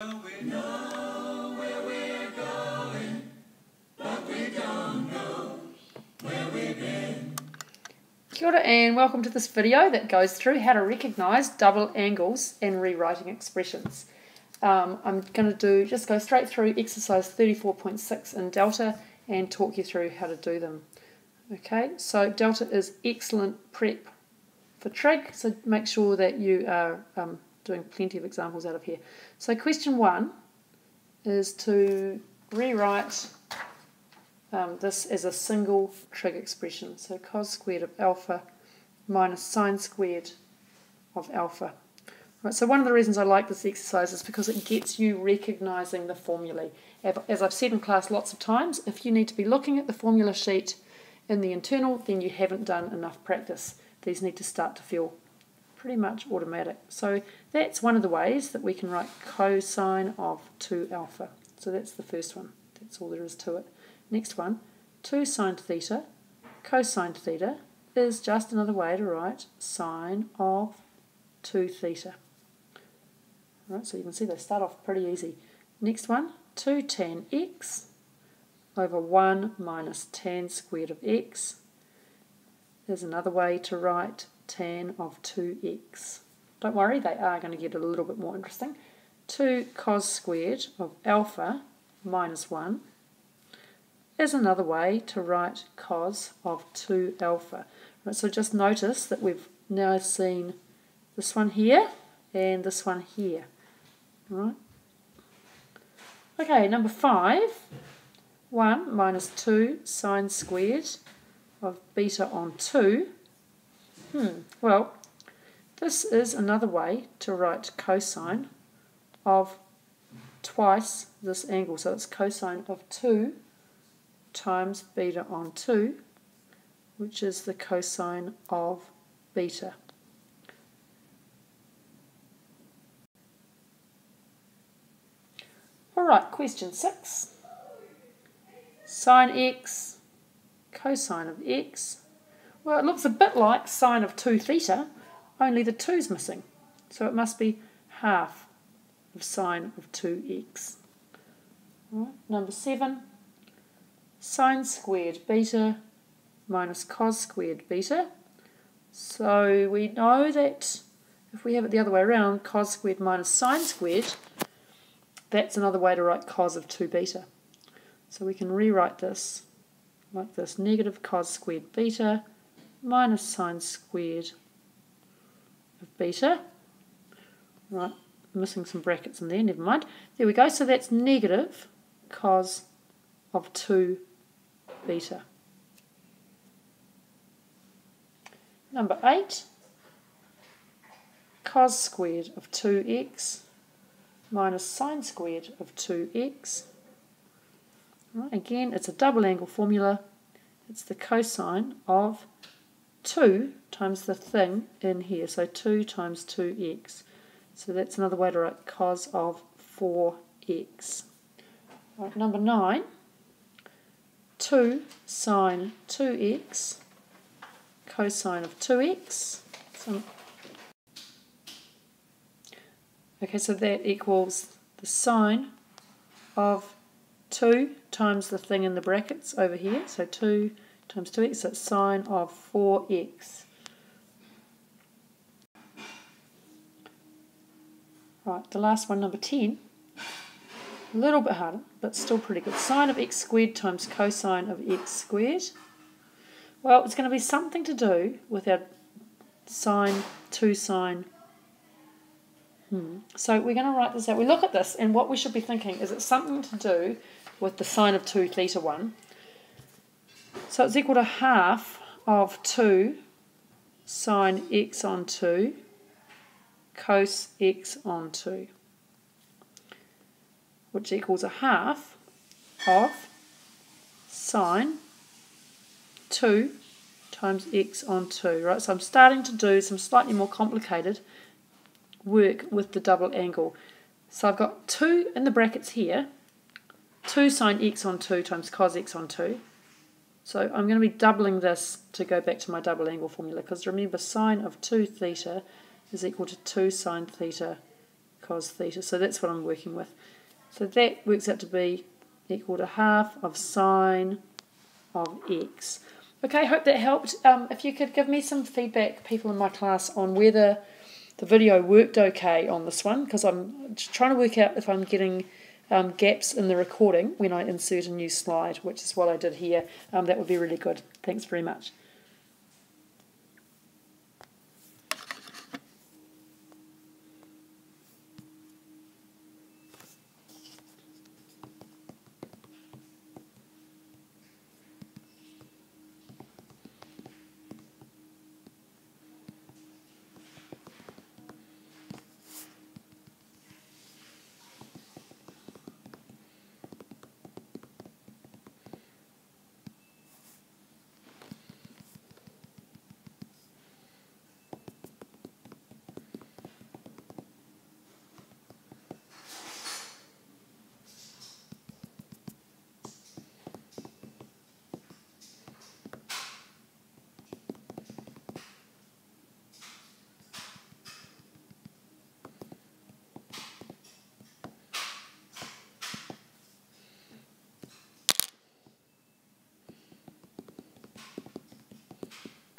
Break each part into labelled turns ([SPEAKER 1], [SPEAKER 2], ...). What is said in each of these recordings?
[SPEAKER 1] We know where we're going, but we don't know where we've been. Kia ora and welcome to this video that goes through how to recognise double angles and rewriting expressions. I'm going to just go straight through exercise 34.6 in Delta and talk you through how to do them. Okay, so Delta is excellent prep for trig, so make sure that you are doing plenty of examples out of here. So question 1 is to rewrite this as a single trig expression. So cos squared of alpha minus sine squared of alpha. Right, so one of the reasons I like this exercise is because it gets you recognising the formulae. As I've said in class lots of times, if you need to be looking at the formula sheet in the internal, then you haven't done enough practice. These need to start to feel pretty much automatic. So that's one of the ways that we can write cosine of 2 alpha. So that's the first one. That's all there is to it. Next one, 2 sine theta, cosine theta is just another way to write sine of 2 theta. Right, so you can see they start off pretty easy. Next one, 2 tan x over 1 minus tan squared of x is another way to write tan of 2x. Don't worry, they are going to get a little bit more interesting. 2 cos squared of alpha minus 1 is another way to write cos of 2 alpha. Right, so just notice that we've now seen this one here and this one here. Right. Okay, number 5, 1 minus 2 sine squared of beta on 2. Well, this is another way to write cosine of twice this angle. So it's cosine of 2 times beta on 2, which is the cosine of beta. Alright, question 6. Sine x, cosine of x. Well, it looks a bit like sine of 2 theta, only the 2's missing. So it must be half of sine of 2x. Right, number 7. Sine squared beta minus cos squared beta. So we know that if we have it the other way around, cos squared minus sine squared, that's another way to write cos of 2 beta. So we can rewrite this like this, negative cos squared beta minus sine squared of beta. Right, missing some brackets in there, never mind. There we go, so that's negative cos of 2 beta. Number 8, cos squared of 2x minus sine squared of 2x. Right, again, it's a double angle formula. It's the cosine of 2 times the thing in here, so 2 times 2x. So that's another way to write cos of 4x. Right, number 9, 2 sine 2x, cosine of 2x. Okay, so that equals the sine of 2 times the thing in the brackets over here, so 2 times 2x, so it's sine of 4x. Right, the last one, number 10, a little bit harder, but still pretty good. Sine of x squared times cosine of x squared. Well, it's going to be something to do with our sine, 2 sine. So we're going to write this out. We look at this, and what we should be thinking is it's something to do with the sine of 2 theta 1. So it's equal to half of 2 sine x on 2 cos x on 2, which equals a half of sine 2 times x on 2. Right, so I'm starting to do some slightly more complicated work with the double angle. So I've got 2 in the brackets here, 2 sine x on 2 times cos x on 2. So I'm going to be doubling this to go back to my double angle formula, because remember sine of 2 theta is equal to 2 sine theta cos theta. So that's what I'm working with. So that works out to be equal to half of sine of x. Okay, hope that helped. If you could give me some feedback, people in my class, on whether the video worked okay on this one, because I'm trying to work out if I'm getting gaps in the recording when I insert a new slide, which is what I did here. That would be really good. Thanks very much.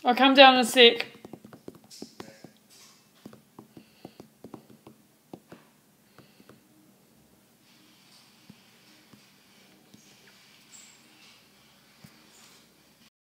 [SPEAKER 1] I'll come down in a sec.